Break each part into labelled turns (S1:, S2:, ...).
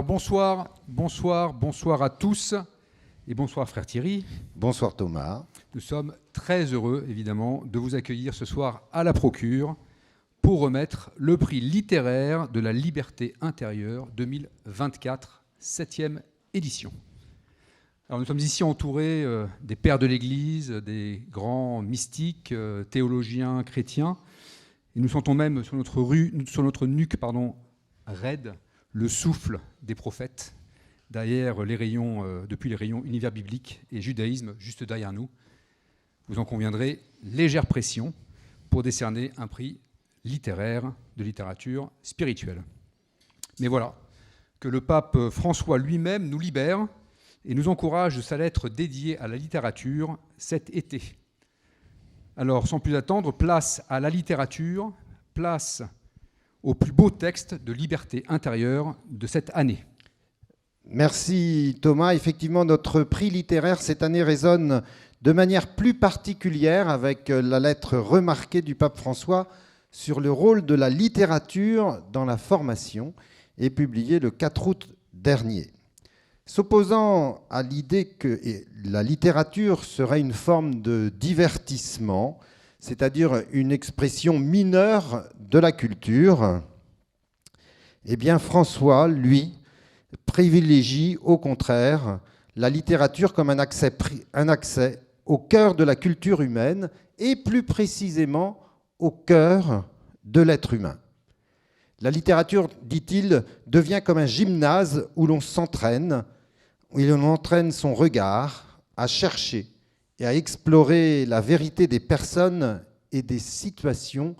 S1: bonsoir à tous et bonsoir frère Thierry.
S2: Bonsoir Thomas.
S1: Nous sommes très heureux évidemment de vous accueillir ce soir à la Procure pour remettre le prix littéraire de la liberté intérieure 2024, 7e édition. Alors nous sommes ici entourés des pères de l'Église, des grands mystiques, théologiens, chrétiens, et nous sentons même sur notre nuque raide le souffle des prophètes, derrière les rayons, depuis les rayons univers biblique et judaïsme juste derrière nous. Vous en conviendrez, légère pression pour décerner un prix littéraire de littérature spirituelle. Mais voilà, que le pape François lui-même nous libère et nous encourage de sa lettre dédiée à la littérature cet été. Alors, sans plus attendre, place à la littérature, place au plus beau texte de liberté intérieure de cette année.
S2: Merci Thomas. Effectivement, notre prix littéraire cette année résonne de manière plus particulière avec la lettre remarquée du pape François sur le rôle de la littérature dans la formation et publiée le 4 août dernier. S'opposant à l'idée que la littérature serait une forme de divertissement, c'est-à-dire une expression mineure de la culture, eh bien François, lui, privilégie au contraire la littérature comme un accès au cœur de la culture humaine et plus précisément au cœur de l'être humain. La littérature, dit-il, devient comme un gymnase où l'on s'entraîne, où l'on entraîne son regard à chercher et à explorer la vérité des personnes et des situations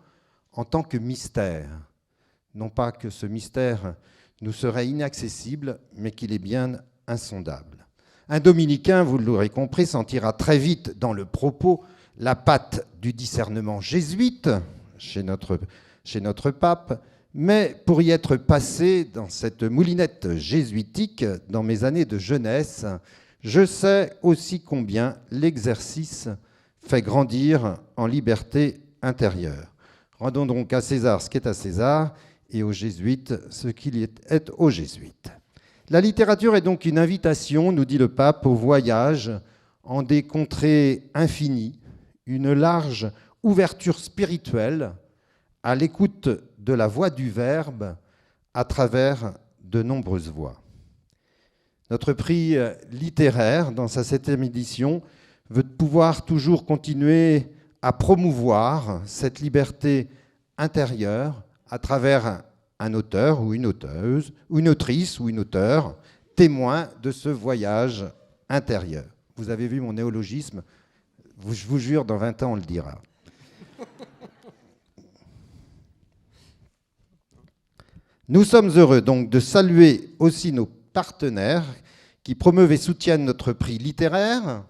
S2: en tant que mystère. Non pas que ce mystère nous serait inaccessible, mais qu'il est bien insondable. Un dominicain, vous l'aurez compris, sentira très vite dans le propos la patte du discernement jésuite chez notre pape, mais pour y être passé dans cette moulinette jésuitique dans mes années de jeunesse, je sais aussi combien l'exercice fait grandir en liberté intérieure. Rendons donc à César ce qui est à César et aux jésuites ce qu'il est aux jésuites. La littérature est donc une invitation, nous dit le pape, au voyage en des contrées infinies, une large ouverture spirituelle à l'écoute de la voix du Verbe à travers de nombreuses voix. Notre prix littéraire, dans sa 7e édition, veut pouvoir toujours continuer à promouvoir cette liberté intérieure à travers un auteur ou une auteuse, ou une autrice ou une auteure, témoin de ce voyage intérieur. Vous avez vu mon néologisme, je vous jure, dans 20 ans, on le dira. Nous sommes heureux donc de saluer aussi nos partenaires qui promeuvent et soutiennent notre prix littéraire.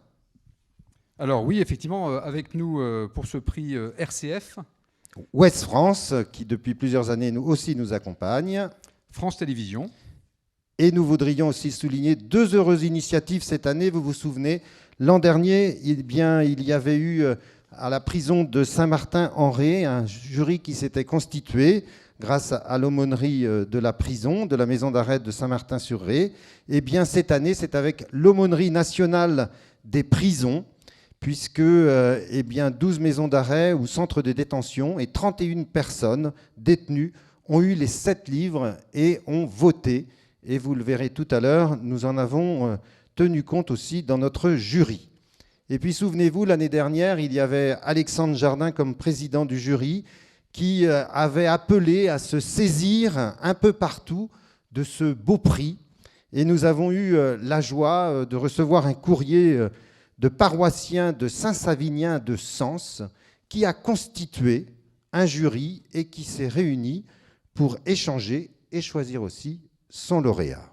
S1: Alors oui, effectivement, avec nous pour ce prix RCF.
S2: Ouest France, qui depuis plusieurs années nous accompagne.
S1: France Télévisions.
S2: Et nous voudrions aussi souligner 2 heureuses initiatives cette année. Vous vous souvenez, l'an dernier, il y avait eu à la prison de Saint-Martin-en-Ré un jury qui s'était constitué grâce à l'aumônerie de la prison, de la maison d'arrêt de Saint-Martin-sur-Ré. Et bien cette année, c'est avec l'aumônerie nationale des prisons, puisque 12 maisons d'arrêt ou centres de détention et 31 personnes détenues ont eu les 7 livres et ont voté. Et vous le verrez tout à l'heure, nous en avons tenu compte aussi dans notre jury. Et puis souvenez-vous, l'année dernière, il y avait Alexandre Jardin comme président du jury qui avait appelé à se saisir un peu partout de ce beau prix. Et nous avons eu la joie de recevoir un courrier de paroissiens de Saint-Savinien de Sens qui a constitué un jury et qui s'est réuni pour échanger et choisir aussi son lauréat.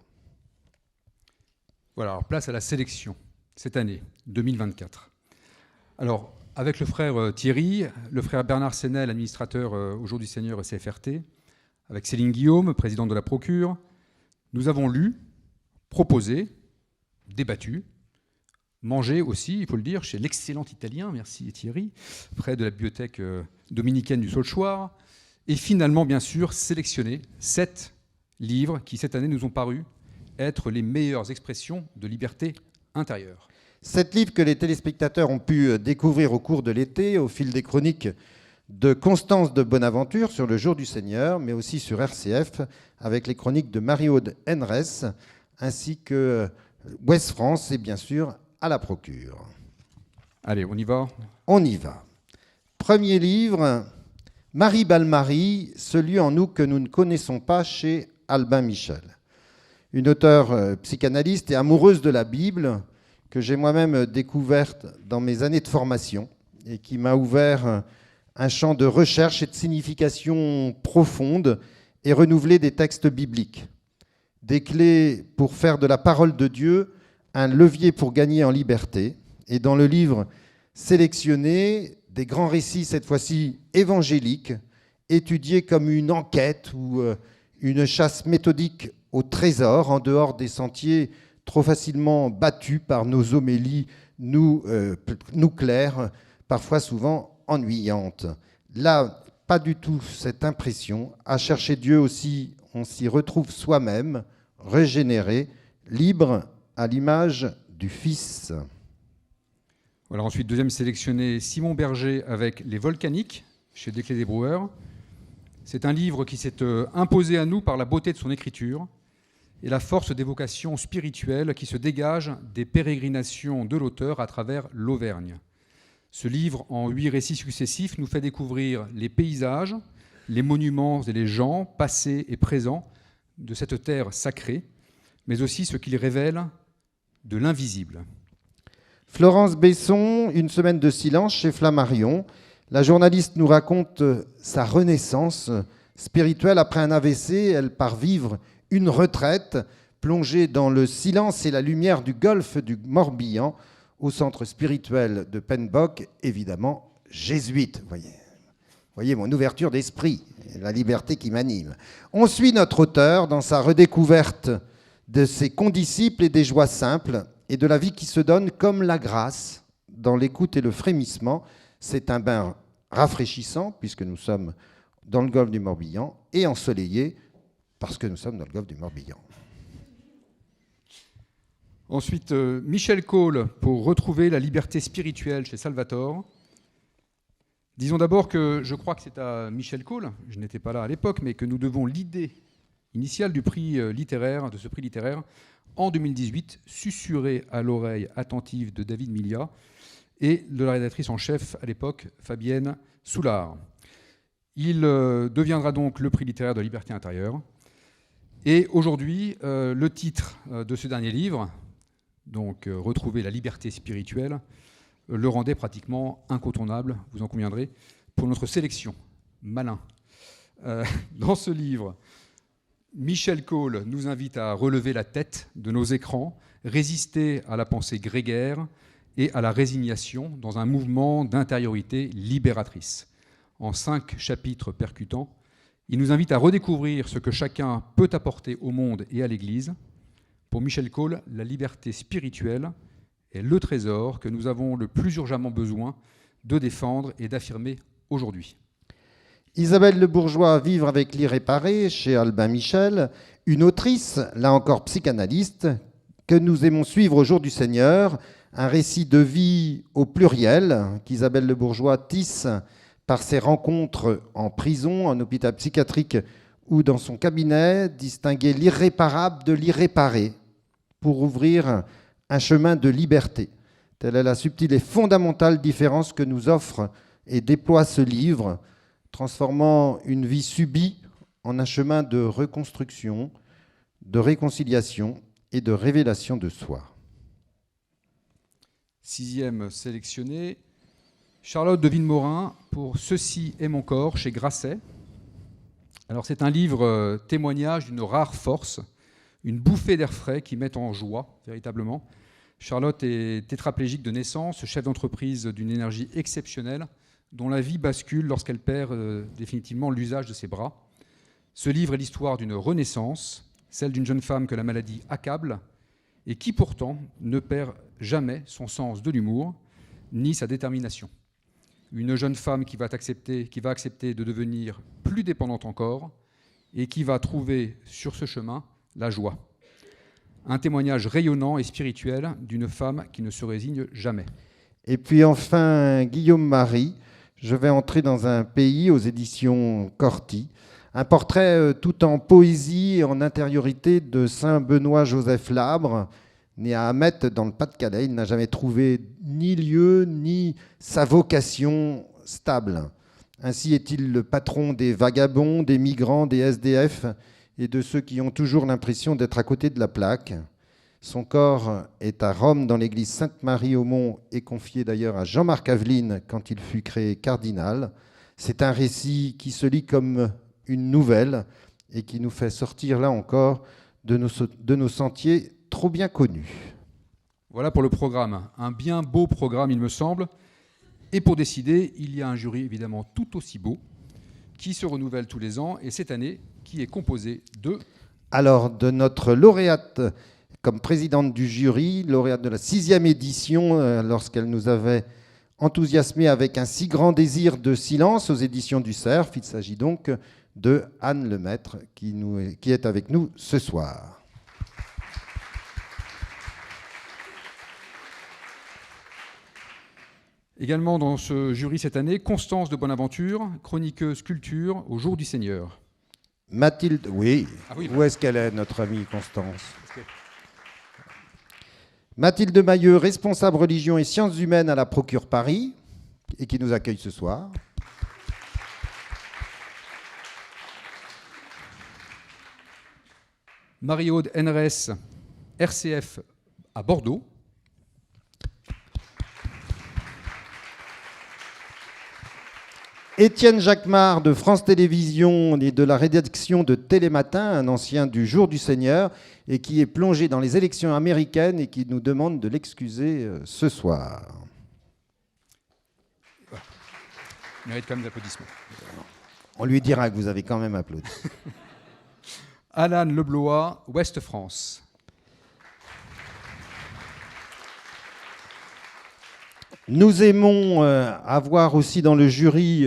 S1: Voilà, alors place à la sélection cette année, 2024. Alors, avec le frère Thierry, le frère Bernard Sénel, administrateur au Jour du Seigneur et CFRT, avec Céline Guillaume, présidente de la Procure, nous avons lu, proposé, débattu, mangé aussi, il faut le dire, chez l'excellent Italien, merci Thierry, près de la bibliothèque dominicaine du Saulchoir, et finalement, bien sûr, sélectionné 7 livres qui, cette année, nous ont paru être les meilleures expressions de liberté intérieure.
S2: 7 livres que les téléspectateurs ont pu découvrir au cours de l'été, au fil des chroniques de Constance de Bonaventure sur le Jour du Seigneur, mais aussi sur RCF, avec les chroniques de Marie-Aude Henrès, ainsi que Ouest France et bien sûr à la Procure.
S1: Allez, on y va.
S2: On y va. Premier livre, Marie Balmary, ce lieu en nous que nous ne connaissons pas, chez Albin Michel. Une auteure psychanalyste et amoureuse de la Bible que j'ai moi-même découverte dans mes années de formation et qui m'a ouvert un champ de recherche et de signification profonde et renouvelé des textes bibliques. Des clés pour faire de la parole de Dieu un levier pour gagner en liberté. Et dans le livre sélectionné, des grands récits, cette fois-ci évangéliques, étudiés comme une enquête ou une chasse méthodique au trésor, en dehors des sentiers trop facilement battus par nos homélies, nous clairs, parfois souvent ennuyantes. Là, pas du tout cette impression. À chercher Dieu aussi, on s'y retrouve soi-même, régénéré, libre à l'image du Fils.
S1: Voilà, ensuite, deuxième sélectionné, Simon Berger avec Les Volcaniques, chez Desclés des Brouwers. C'est un livre qui s'est imposé à nous par la beauté de son écriture et la force des vocations spirituelles qui se dégagent des pérégrinations de l'auteur à travers l'Auvergne. Ce livre, en 8 récits successifs, nous fait découvrir les paysages, les monuments et les gens passés et présents de cette terre sacrée, mais aussi ce qu'il révèle de l'invisible.
S2: Florence Besson, Une semaine de silence chez Flammarion. La journaliste nous raconte sa renaissance spirituelle après un AVC. Elle part vivre une retraite plongée dans le silence et la lumière du golfe du Morbihan, au centre spirituel de Penbock, évidemment jésuite. Voyez mon ouverture d'esprit, la liberté qui m'anime. On suit notre auteur dans sa redécouverte de ses condisciples et des joies simples et de la vie qui se donne comme la grâce dans l'écoute et le frémissement. C'est un bain rafraîchissant puisque nous sommes dans le golfe du Morbihan et ensoleillé parce que nous sommes dans le golfe du Morbihan.
S1: Ensuite, Michel Cole pour retrouver la liberté spirituelle chez Salvatore. Disons d'abord que je crois que c'est à Michel Cole, je n'étais pas là à l'époque, mais que nous devons l'idée initiale du prix littéraire, de ce prix littéraire, en 2018, susurrée à l'oreille attentive de David Milia et de la rédactrice en chef à l'époque, Fabienne Soulard. Il deviendra donc le prix littéraire de la liberté intérieure. Et aujourd'hui, le titre de ce dernier livre, donc Retrouver la liberté spirituelle, le rendait pratiquement incontournable, vous en conviendrez, pour notre sélection. Malin. Dans ce livre, Michel Cole nous invite à relever la tête de nos écrans, résister à la pensée grégaire et à la résignation dans un mouvement d'intériorité libératrice. En 5 chapitres percutants, il nous invite à redécouvrir ce que chacun peut apporter au monde et à l'Église. Pour Michel Cole, la liberté spirituelle est le trésor que nous avons le plus urgemment besoin de défendre et d'affirmer aujourd'hui.
S2: Isabelle Le Bourgeois, Vivre avec l'irréparé, chez Albin Michel, une autrice, là encore psychanalyste, que nous aimons suivre au Jour du Seigneur, un récit de vie au pluriel qu'Isabelle Le Bourgeois tisse par ses rencontres en prison, en hôpital psychiatrique ou dans son cabinet, distinguer l'irréparable de l'irréparé pour ouvrir un chemin de liberté. Telle est la subtile et fondamentale différence que nous offre et déploie ce livre, transformant une vie subie en un chemin de reconstruction, de réconciliation et de révélation de soi.
S1: 6e sélectionné, Charlotte de Villemorin pour Ceci est mon corps, chez Grasset. Alors c'est un livre témoignage d'une rare force, une bouffée d'air frais qui met en joie, véritablement. Charlotte est tétraplégique de naissance, chef d'entreprise d'une énergie exceptionnelle, dont la vie bascule lorsqu'elle perd définitivement l'usage de ses bras. Ce livre est l'histoire d'une renaissance, celle d'une jeune femme que la maladie accable, et qui pourtant ne perd jamais son sens de l'humour, ni sa détermination. Une jeune femme qui va accepter de devenir plus dépendante encore, et qui va trouver sur ce chemin la joie. Un témoignage rayonnant et spirituel d'une femme qui ne se résigne jamais.
S2: Et puis enfin, Guillaume Marie, je vais entrer dans un pays aux éditions Corti. Un portrait tout en poésie et en intériorité de Saint Benoît-Joseph Labre, né à Hamet dans le Pas-de-Calais. Il n'a jamais trouvé ni lieu ni sa vocation stable. Ainsi est-il le patron des vagabonds, des migrants, des SDF et de ceux qui ont toujours l'impression d'être à côté de la plaque. Son corps est à Rome dans l'église Sainte-Marie-au-Mont et confié d'ailleurs à Jean-Marc Aveline quand il fut créé cardinal. C'est un récit qui se lit comme une nouvelle et qui nous fait sortir là encore de nos sentiers trop bien connus.
S1: Voilà pour le programme. Un bien beau programme, il me semble. Et pour décider, il y a un jury évidemment tout aussi beau qui se renouvelle tous les ans et cette année qui est composé de...
S2: Alors, de notre lauréate comme présidente du jury, lauréate de la 6e édition, lorsqu'elle nous avait enthousiasmé avec un si grand désir de silence aux éditions du Cerf. Il s'agit donc de Anne Lemaître qui est avec nous ce soir.
S1: Également dans ce jury cette année, Constance de Bonaventure, chroniqueuse culture au Jour du Seigneur.
S2: Mathilde, oui.
S1: Ah oui,
S2: où est-ce qu'elle est, notre amie Constance? Mathilde Mailleux, responsable religion et sciences humaines à la Procure Paris, et qui nous accueille ce soir.
S1: Marie-Aude Henrès, RCF à Bordeaux.
S2: Étienne Jacquemart de France Télévisions et de la rédaction de Télématin, un ancien du Jour du Seigneur, et qui est plongé dans les élections américaines et qui nous demande de l'excuser ce soir.
S1: Il mérite quand même d'applaudissements.
S2: On lui dira que vous avez quand même applaudi.
S1: Alan Leblois, Ouest France.
S2: Nous aimons avoir aussi dans le jury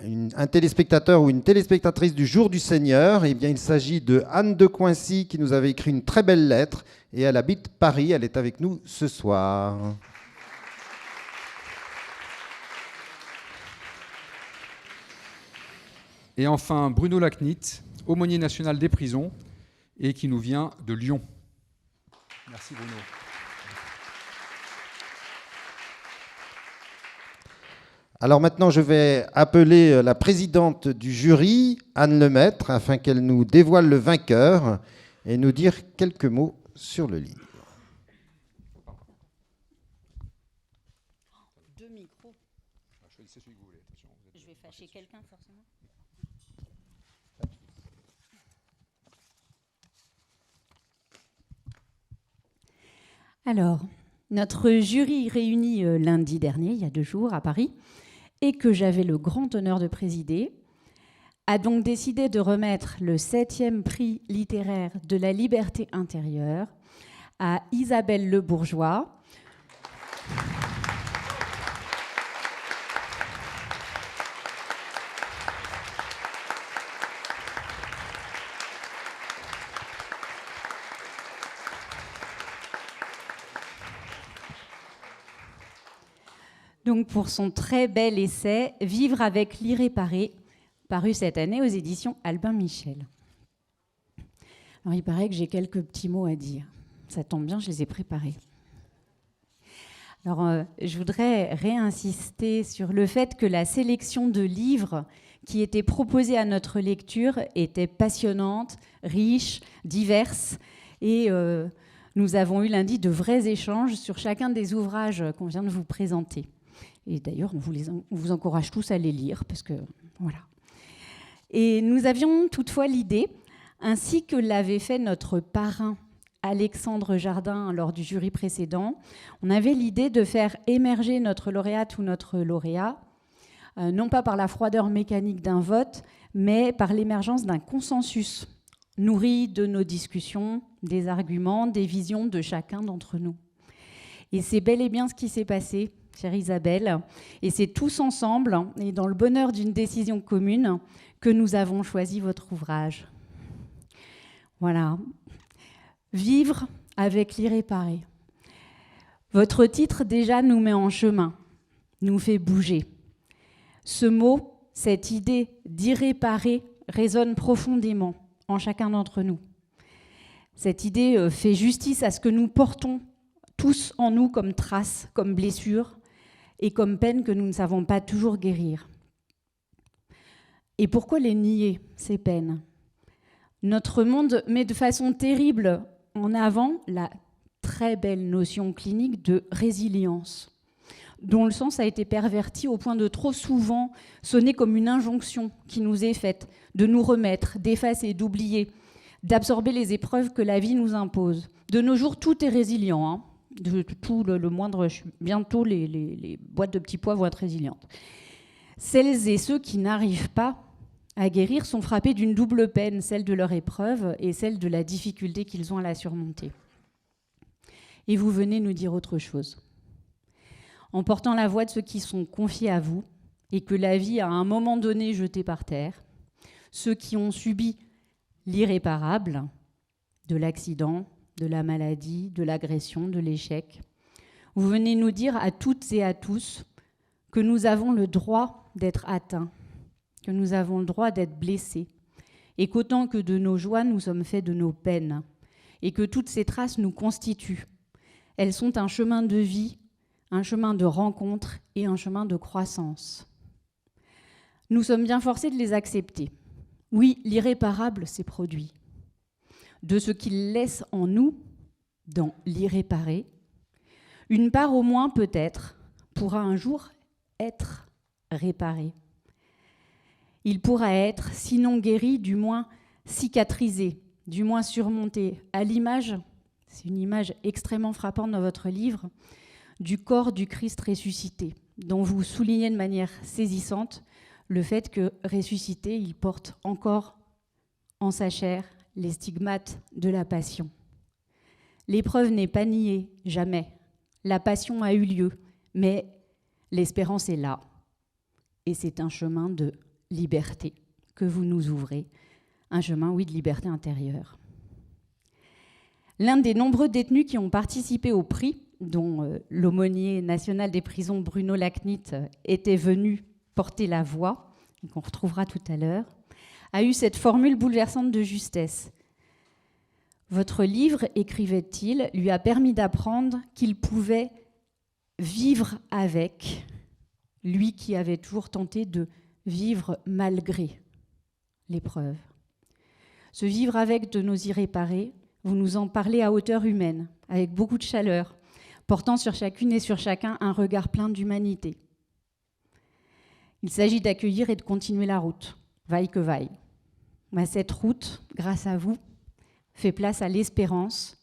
S2: un téléspectateur ou une téléspectatrice du Jour du Seigneur. Eh bien, il s'agit de Anne de Coincy qui nous avait écrit une très belle lettre et elle habite Paris. Elle est avec nous ce soir.
S1: Et enfin, Bruno Lacnit, aumônier national des prisons et qui nous vient de Lyon. Merci Bruno.
S2: Alors maintenant, je vais appeler la présidente du jury, Anne Lemaître, afin qu'elle nous dévoile le vainqueur et nous dire quelques mots sur le livre.
S3: Deux micros.
S1: Choisissez celui que vous voulez. Attention,
S3: Je vais fâcher quelqu'un, forcément. Alors, notre jury réuni lundi dernier, il y a 2 jours, à Paris, et que j'avais le grand honneur de présider, a donc décidé de remettre le 7e prix littéraire de la liberté intérieure à Isabelle Le Bourgeois. Donc pour son très bel essai « Vivre avec l'irréparé », paru cette année aux éditions Albin Michel. Alors il paraît que j'ai quelques petits mots à dire. Ça tombe bien, je les ai préparés. Alors je voudrais réinsister sur le fait que la sélection de livres qui étaient proposés à notre lecture était passionnante, riche, diverse, et nous avons eu lundi de vrais échanges sur chacun des ouvrages qu'on vient de vous présenter. Et d'ailleurs, on vous encourage tous à les lire, parce que voilà. Et nous avions toutefois l'idée, ainsi que l'avait fait notre parrain Alexandre Jardin lors du jury précédent, on avait l'idée de faire émerger notre lauréate ou notre lauréat, non pas par la froideur mécanique d'un vote, mais par l'émergence d'un consensus nourri de nos discussions, des arguments, des visions de chacun d'entre nous. Et c'est bel et bien ce qui s'est passé, chère Isabelle, et c'est tous ensemble, et dans le bonheur d'une décision commune, que nous avons choisi votre ouvrage. Voilà. Vivre avec l'irréparé. Votre titre déjà nous met en chemin, nous fait bouger. Ce mot, cette idée d'irréparé résonne profondément en chacun d'entre nous. Cette idée fait justice à ce que nous portons tous en nous comme traces, comme blessures et comme peines que nous ne savons pas toujours guérir. Et pourquoi les nier, ces peines ? Notre monde met de façon terrible en avant la très belle notion clinique de résilience, dont le sens a été perverti au point de trop souvent sonner comme une injonction qui nous est faite de nous remettre, d'effacer, d'oublier, d'absorber les épreuves que la vie nous impose. De nos jours, tout est résilient, hein. De tout le moindre, bientôt les boîtes de petits pois vont être résilientes. Celles et ceux qui n'arrivent pas à guérir sont frappés d'une double peine, celle de leur épreuve et celle de la difficulté qu'ils ont à la surmonter. Et vous venez nous dire autre chose. En portant la voix de ceux qui sont confiés à vous et que la vie a à un moment donné jeté par terre, ceux qui ont subi l'irréparable, de l'accident, de la maladie, de l'agression, de l'échec. Vous venez nous dire à toutes et à tous que nous avons le droit d'être atteints, que nous avons le droit d'être blessés, et qu'autant que de nos joies, nous sommes faits de nos peines, et que toutes ces traces nous constituent. Elles sont un chemin de vie, un chemin de rencontre et un chemin de croissance. Nous sommes bien forcés de les accepter. Oui, l'irréparable s'est produit. De ce qu'il laisse en nous, dans l'irréparé, une part au moins peut-être pourra un jour être réparée. Il pourra être, sinon guéri, du moins cicatrisé, du moins surmonté, à l'image, c'est une image extrêmement frappante dans votre livre, du corps du Christ ressuscité, dont vous soulignez de manière saisissante le fait que ressuscité, il porte encore en sa chair les stigmates de la passion. L'épreuve n'est pas niée, jamais. La passion a eu lieu, mais l'espérance est là. Et c'est un chemin de liberté que vous nous ouvrez, un chemin, oui, de liberté intérieure. L'un des nombreux détenus qui ont participé au prix, dont l'aumônier national des prisons Bruno Lacnit était venu porter la voix, qu'on retrouvera tout à l'heure, a eu cette formule bouleversante de justesse. Votre livre, écrivait-il, lui a permis d'apprendre qu'il pouvait vivre avec, lui qui avait toujours tenté de vivre malgré l'épreuve. Ce vivre avec de nos irréparés, vous nous en parlez à hauteur humaine, avec beaucoup de chaleur, portant sur chacune et sur chacun un regard plein d'humanité. Il s'agit d'accueillir et de continuer la route, vaille que vaille. Mais cette route, grâce à vous, fait place à l'espérance.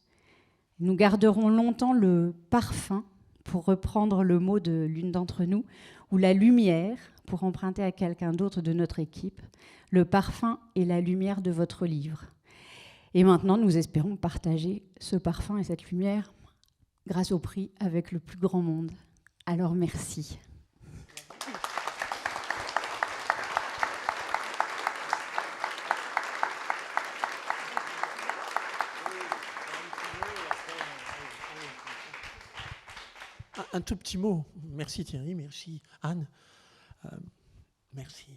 S3: Nous garderons longtemps le parfum, pour reprendre le mot de l'une d'entre nous, ou la lumière, pour emprunter à quelqu'un d'autre de notre équipe, le parfum et la lumière de votre livre. Et maintenant, nous espérons partager ce parfum et cette lumière grâce au prix avec le plus grand monde. Alors merci.
S4: Un tout petit mot. Merci Thierry, merci Anne, merci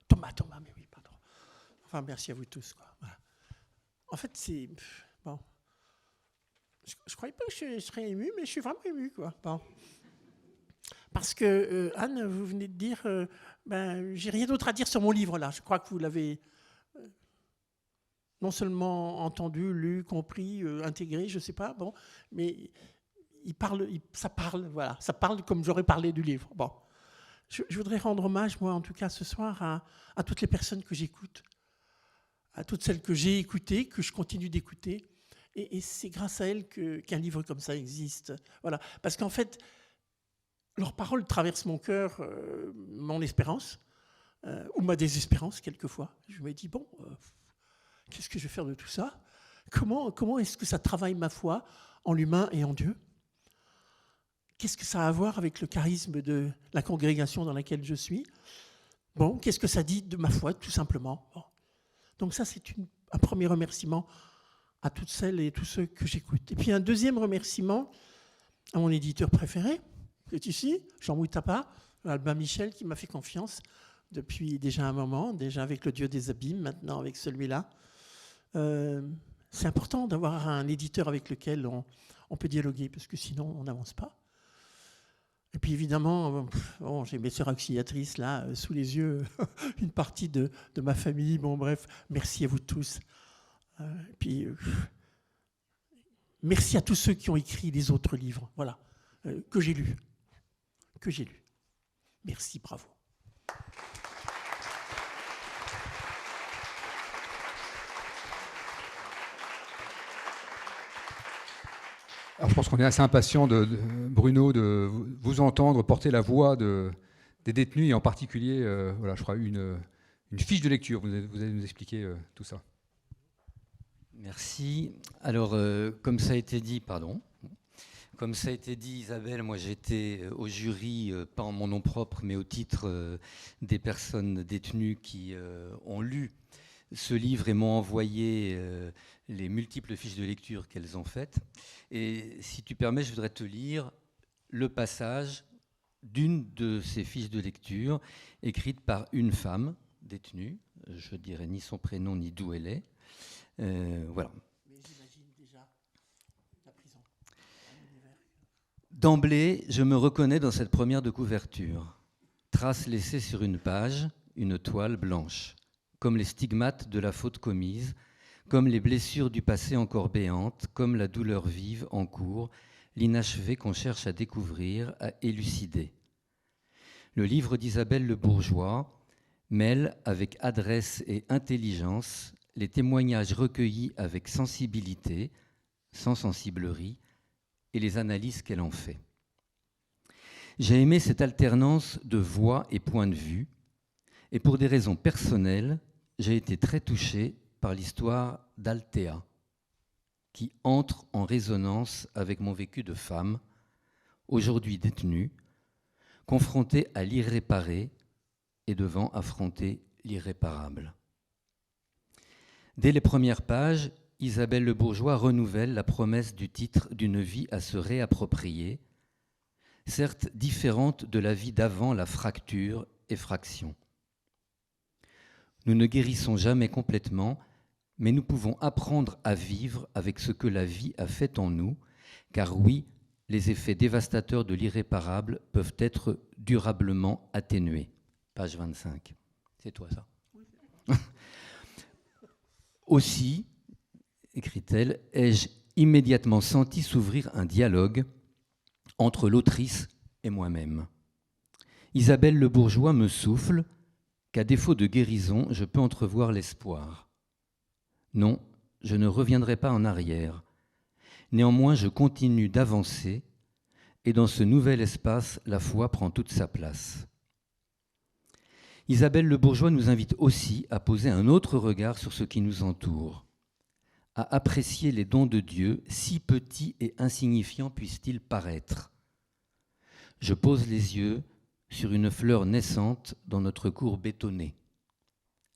S4: Thomas, mais oui, pardon. Enfin, merci à vous tous, quoi. Voilà. En fait, c'est... Bon. Je croyais pas que je serais ému, mais je suis vraiment ému, quoi. Bon. Parce que, Anne, vous venez de dire, j'ai rien d'autre à dire sur mon livre, là. Je crois que vous l'avez non seulement entendu, lu, compris, intégré, je sais pas, bon, mais... ça parle comme j'aurais parlé du livre. Bon. Je voudrais rendre hommage, moi, en tout cas, ce soir, à toutes les personnes que j'écoute, à toutes celles que j'ai écoutées, que je continue d'écouter. Et c'est grâce à elles qu'un livre comme ça existe. Voilà. Parce qu'en fait, leurs paroles traversent mon cœur, mon espérance, ou ma désespérance, quelquefois. Je me dis, bon, qu'est-ce que je vais faire de tout ça ? Comment est-ce que ça travaille ma foi en l'humain et en Dieu ? Qu'est-ce que ça a à voir avec le charisme de la congrégation dans laquelle je suis ? Bon, qu'est-ce que ça dit de ma foi, tout simplement ? Bon. Donc ça, c'est un premier remerciement à toutes celles et tous ceux que j'écoute. Et puis un deuxième remerciement à mon éditeur préféré, qui est ici, Jean Moutapa, Albin Michel, qui m'a fait confiance depuis déjà un moment, déjà avec Le Dieu des Abîmes, maintenant avec celui-là. C'est important d'avoir un éditeur avec lequel on peut dialoguer, parce que sinon on n'avance pas. Et puis évidemment, bon, j'ai mes sœurs auxiliatrices là, sous les yeux, une partie de ma famille. Bon bref, merci à vous tous. Et puis, merci à tous ceux qui ont écrit les autres livres, voilà, que j'ai lus. Merci, bravo.
S1: Alors, je pense qu'on est assez impatient, Bruno, de vous entendre porter la voix des détenus, et en particulier, voilà, je crois, une fiche de lecture. Vous allez nous expliquer tout ça.
S5: Merci. Alors, comme ça a été dit, Isabelle, moi j'étais au jury, pas en mon nom propre, mais au titre des personnes détenues qui ont lu ce livre et m'ont envoyé les multiples fiches de lecture qu'elles ont faites. Et si tu permets, je voudrais te lire le passage d'une de ces fiches de lecture écrite par une femme détenue. Je ne dirai ni son prénom ni d'où elle est. Voilà.
S4: Mais j'imagine déjà la prison.
S5: D'emblée, je me reconnais dans cette première de couverture. Trace laissée sur une page, une toile blanche, comme les stigmates de la faute commise, comme les blessures du passé encore béantes, comme la douleur vive en cours, l'inachevé qu'on cherche à découvrir, à élucider. Le livre d'Isabelle Le Bourgeois mêle avec adresse et intelligence les témoignages recueillis avec sensibilité, sans sensiblerie, et les analyses qu'elle en fait. J'ai aimé cette alternance de voix et point de vue, et pour des raisons personnelles, j'ai été très touché par l'histoire d'Althea, qui entre en résonance avec mon vécu de femme, aujourd'hui détenue, confrontée à l'irréparé et devant affronter l'irréparable. Dès les premières pages, Isabelle Le Bourgeois renouvelle la promesse du titre d'une vie à se réapproprier, certes différente de la vie d'avant la fracture et fraction. Nous ne guérissons jamais complètement, mais nous pouvons apprendre à vivre avec ce que la vie a fait en nous, car oui, les effets dévastateurs de l'irréparable peuvent être durablement atténués. Page 25. C'est toi ça. Aussi, écrit-elle, ai-je immédiatement senti s'ouvrir un dialogue entre l'autrice et moi-même. Isabelle Le Bourgeois me souffle qu'à défaut de guérison, je peux entrevoir l'espoir. Non, je ne reviendrai pas en arrière. Néanmoins, je continue d'avancer et dans ce nouvel espace, la foi prend toute sa place. Isabelle Le Bourgeois nous invite aussi à poser un autre regard sur ce qui nous entoure, à apprécier les dons de Dieu, si petits et insignifiants puissent-ils paraître. Je pose les yeux sur une fleur naissante dans notre cour bétonnée.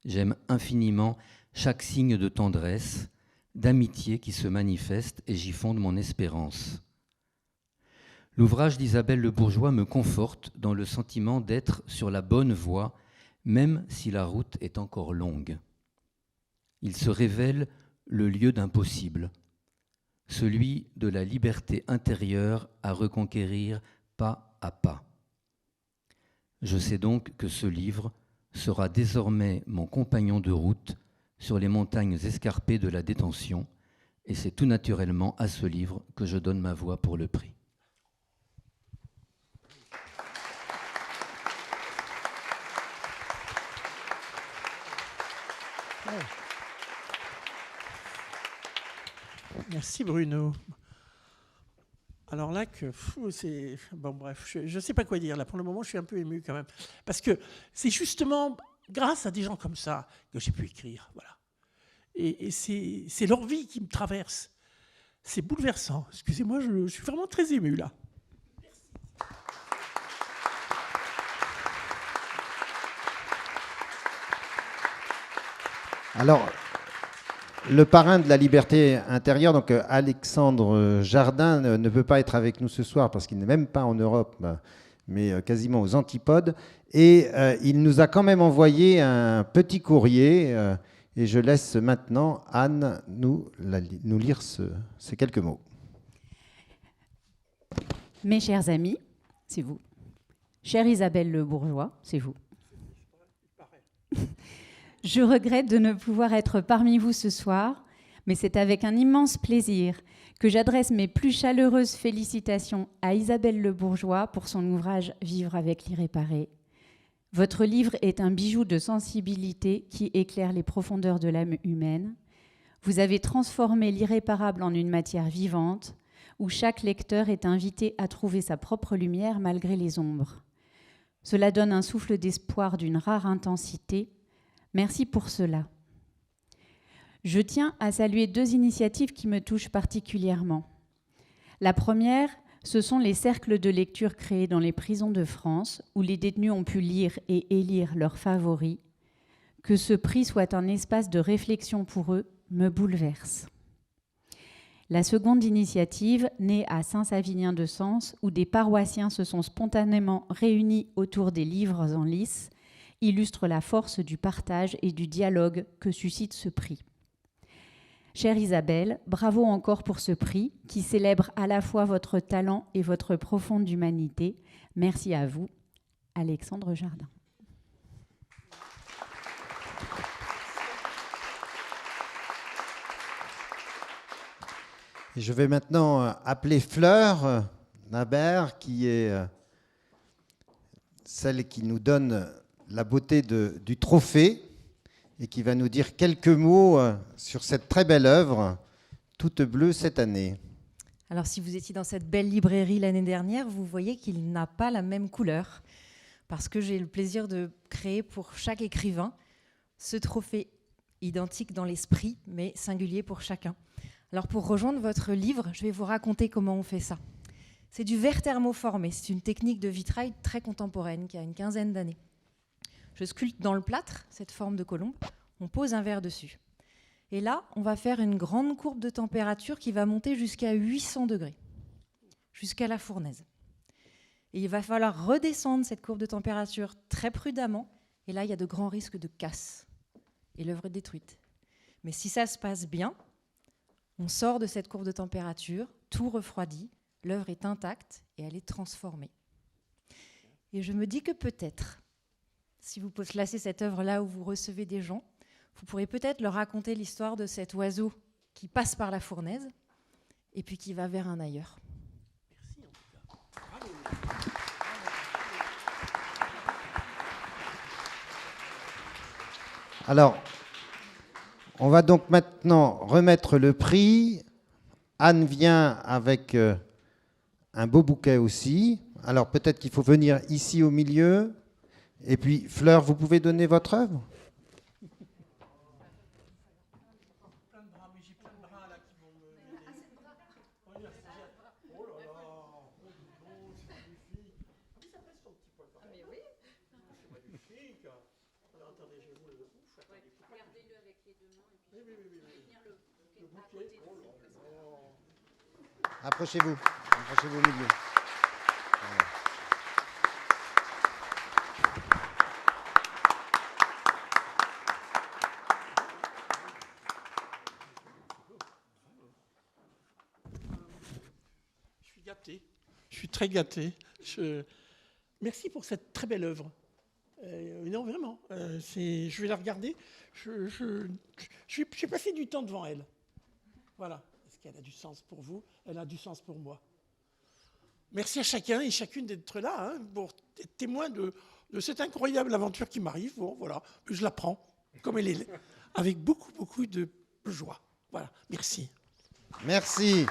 S5: J'aime infiniment chaque signe de tendresse, d'amitié qui se manifeste et j'y fonde mon espérance. L'ouvrage d'Isabelle Le Bourgeois me conforte dans le sentiment d'être sur la bonne voie, même si la route est encore longue. Il se révèle le lieu d'impossible, celui de la liberté intérieure à reconquérir pas à pas. Je sais donc que ce livre sera désormais mon compagnon de route sur les montagnes escarpées de la détention, et c'est tout naturellement à ce livre que je donne ma voix pour le prix.
S4: Merci Bruno. Alors là, c'est... Bon bref, je ne sais pas quoi dire. Là, pour le moment, je suis un peu ému quand même. Parce que c'est justement grâce à des gens comme ça que j'ai pu écrire. Voilà. Et c'est leur vie qui me traverse. C'est bouleversant. Excusez-moi, je suis vraiment très ému là.
S2: Alors, le parrain de la liberté intérieure, donc Alexandre Jardin, ne peut pas être avec nous ce soir parce qu'il n'est même pas en Europe, mais quasiment aux antipodes. Et il nous a quand même envoyé un petit courrier. Et je laisse maintenant Anne nous lire ces quelques mots.
S3: Mes chers amis, c'est vous. Chère Isabelle Le Bourgeois, c'est vous. Je regrette de ne pouvoir être parmi vous ce soir, mais c'est avec un immense plaisir que j'adresse mes plus chaleureuses félicitations à Isabelle Le Bourgeois pour son ouvrage « Vivre avec l'irréparé ». Votre livre est un bijou de sensibilité qui éclaire les profondeurs de l'âme humaine. Vous avez transformé l'irréparable en une matière vivante, où chaque lecteur est invité à trouver sa propre lumière malgré les ombres. Cela donne un souffle d'espoir d'une rare intensité. Merci pour cela. Je tiens à saluer 2 initiatives qui me touchent particulièrement. La première, ce sont les cercles de lecture créés dans les prisons de France, où les détenus ont pu lire et élire leurs favoris. Que ce prix soit un espace de réflexion pour eux me bouleverse. La seconde initiative, née à Saint-Savinien-de-Sens, où des paroissiens se sont spontanément réunis autour des livres en lice, illustre la force du partage et du dialogue que suscite ce prix. Chère Isabelle, bravo encore pour ce prix qui célèbre à la fois votre talent et votre profonde humanité. Merci à vous, Alexandre Jardin.
S2: Et je vais maintenant appeler Fleur Nabert, qui est celle qui nous donne la beauté du trophée et qui va nous dire quelques mots sur cette très belle œuvre, toute bleue cette année.
S6: Alors si vous étiez dans cette belle librairie l'année dernière, vous voyez qu'il n'a pas la même couleur, parce que j'ai le plaisir de créer pour chaque écrivain ce trophée identique dans l'esprit, mais singulier pour chacun. Alors pour rejoindre votre livre, je vais vous raconter comment on fait ça. C'est du verre thermoformé, c'est une technique de vitrail très contemporaine qui a une 15aine d'années. Je sculpte dans le plâtre cette forme de colombe, on pose un verre dessus. Et là, on va faire une grande courbe de température qui va monter jusqu'à 800 degrés, jusqu'à la fournaise. Et il va falloir redescendre cette courbe de température très prudemment, et là, il y a de grands risques de casse, et l'œuvre est détruite. Mais si ça se passe bien, on sort de cette courbe de température, tout refroidit, l'œuvre est intacte et elle est transformée. Et je me dis que peut-être, si vous placez cette œuvre là où vous recevez des gens, vous pourrez peut-être leur raconter l'histoire de cet oiseau qui passe par la fournaise et puis qui va vers un ailleurs.
S4: Merci en tout cas. Bravo.
S2: Alors, on va donc maintenant remettre le prix. Anne vient avec un beau bouquet aussi. Alors peut-être qu'il faut venir ici au milieu. Et puis, Fleur, vous pouvez donner votre œuvre ? Approchez-vous au milieu. Voilà.
S4: Je suis gâté. Je suis très gâté. Merci pour cette très belle œuvre. Non, vraiment. Je vais la regarder. J'ai passé du temps devant elle. Voilà. Est-ce qu'elle a du sens pour vous ? Elle a du sens pour moi. Merci à chacun et chacune d'être là pour être témoin de cette incroyable aventure qui m'arrive. Bon, voilà. Je la prends comme elle est, avec beaucoup, beaucoup de joie. Voilà. Merci.
S2: Merci.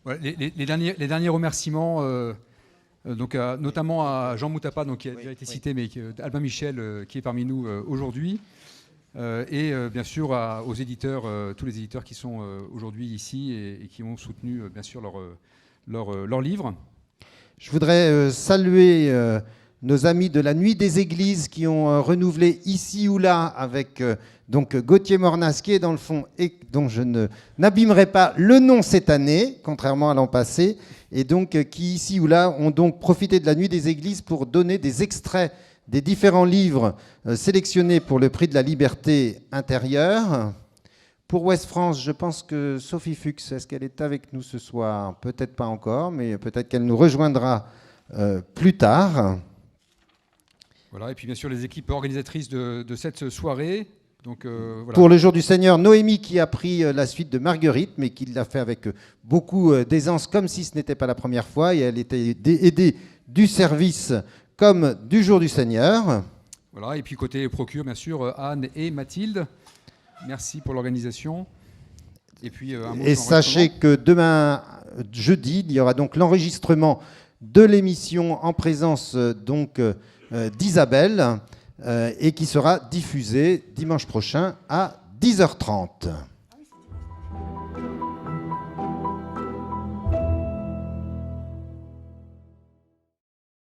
S1: Ouais, les derniers remerciements, donc notamment à Jean Moutapa, donc, qui a déjà été cité, mais Albin Michel, qui est parmi nous aujourd'hui, et bien sûr aux éditeurs, tous les éditeurs qui sont aujourd'hui ici et qui ont soutenu bien sûr leur livre.
S2: Je voudrais saluer nos amis de la Nuit des Églises qui ont renouvelé ici ou là avec donc Gauthier Mornas qui est dans le fond et dont je n'abîmerai pas le nom cette année, contrairement à l'an passé, et donc qui ici ou là ont donc profité de la Nuit des Églises pour donner des extraits des différents livres sélectionnés pour le prix de la liberté intérieure. Pour Ouest France, je pense que Sophie Fuchs, est-ce qu'elle est avec nous ce soir? Peut-être pas encore, mais peut-être qu'elle nous rejoindra plus tard.
S1: Voilà, et puis bien sûr les équipes organisatrices de cette soirée. Donc, voilà.
S2: Pour le Jour du Seigneur, Noémie qui a pris la suite de Marguerite, mais qui l'a fait avec beaucoup d'aisance, comme si ce n'était pas la première fois, et elle était aidée du service comme du Jour du Seigneur.
S1: Voilà, et puis côté procure, bien sûr, Anne et Mathilde. Merci pour l'organisation. Et puis un mot
S2: et
S1: sur
S2: sachez que demain, jeudi, il y aura donc l'enregistrement de l'émission en présence donc d'Isabelle et qui sera diffusée dimanche prochain à 10h30.